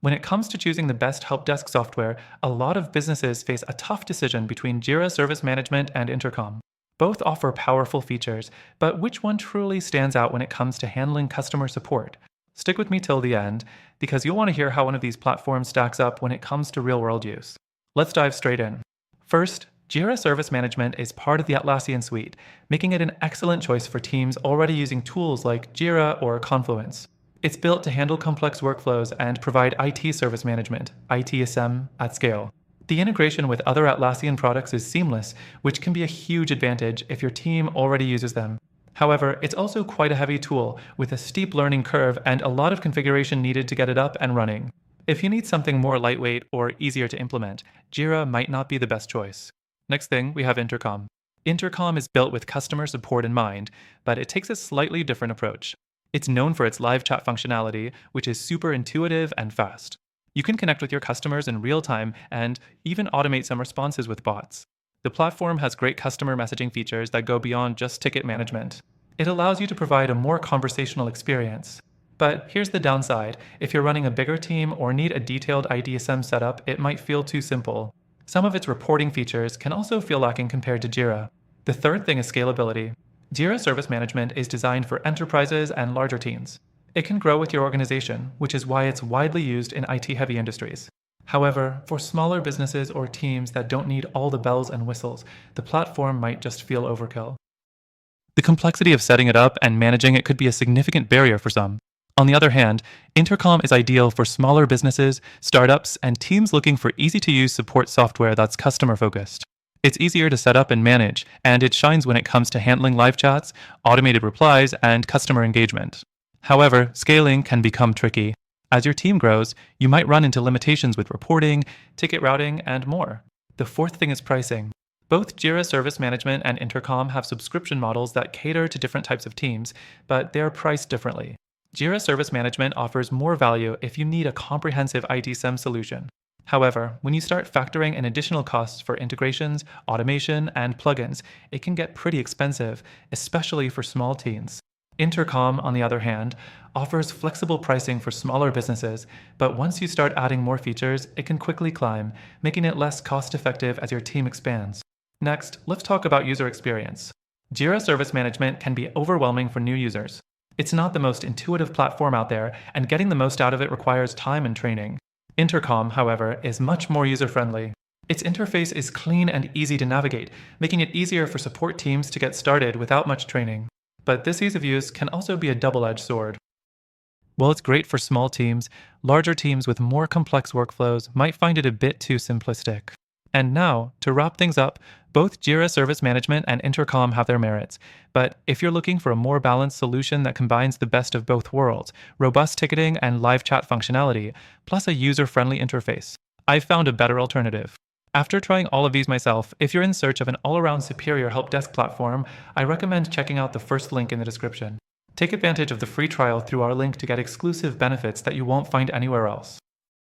When it comes to choosing the best help desk software, a lot of businesses face a tough decision between Jira Service Management and Intercom. Both offer powerful features, but which one truly stands out when it comes to handling customer support? Stick with me till the end, because you'll want to hear how one of these platforms stacks up when it comes to real-world use. Let's dive straight in. First, Jira Service Management is part of the Atlassian suite, making it an excellent choice for teams already using tools like Jira or Confluence. It's built to handle complex workflows and provide IT service management, ITSM, at scale. The integration with other Atlassian products is seamless, which can be a huge advantage if your team already uses them. However, it's also quite a heavy tool with a steep learning curve and a lot of configuration needed to get it up and running. If you need something more lightweight or easier to implement, Jira might not be the best choice. Next thing, we have Intercom. Intercom is built with customer support in mind, but it takes a slightly different approach. It's known for its live chat functionality, which is super intuitive and fast. You can connect with your customers in real time and even automate some responses with bots. The platform has great customer messaging features that go beyond just ticket management. It allows you to provide a more conversational experience. But here's the downside. If you're running a bigger team or need a detailed ITSM setup, it might feel too simple. Some of its reporting features can also feel lacking compared to Jira. The third thing is scalability. Jira Service Management is designed for enterprises and larger teams. It can grow with your organization, which is why it's widely used in IT-heavy industries. However, for smaller businesses or teams that don't need all the bells and whistles, the platform might just feel overkill. The complexity of setting it up and managing it could be a significant barrier for some. On the other hand, Intercom is ideal for smaller businesses, startups, and teams looking for easy-to-use support software that's customer-focused. It's easier to set up and manage, and it shines when it comes to handling live chats, automated replies, and customer engagement. However, scaling can become tricky. As your team grows, you might run into limitations with reporting, ticket routing, and more. The fourth thing is pricing. Both Jira Service Management and Intercom have subscription models that cater to different types of teams, but they are priced differently. Jira Service Management offers more value if you need a comprehensive ITSM solution. However, when you start factoring in additional costs for integrations, automation, and plugins, it can get pretty expensive, especially for small teams. Intercom, on the other hand, offers flexible pricing for smaller businesses, but once you start adding more features, it can quickly climb, making it less cost-effective as your team expands. Next, let's talk about user experience. Jira Service Management can be overwhelming for new users. It's not the most intuitive platform out there, and getting the most out of it requires time and training. Intercom, however, is much more user-friendly. Its interface is clean and easy to navigate, making it easier for support teams to get started without much training. But this ease of use can also be a double-edged sword. While it's great for small teams, larger teams with more complex workflows might find it a bit too simplistic. And now, to wrap things up, both Jira Service Management and Intercom have their merits. But if you're looking for a more balanced solution that combines the best of both worlds, robust ticketing and live chat functionality, plus a user-friendly interface, I've found a better alternative. After trying all of these myself, if you're in search of an all-around superior help desk platform, I recommend checking out the first link in the description. Take advantage of the free trial through our link to get exclusive benefits that you won't find anywhere else.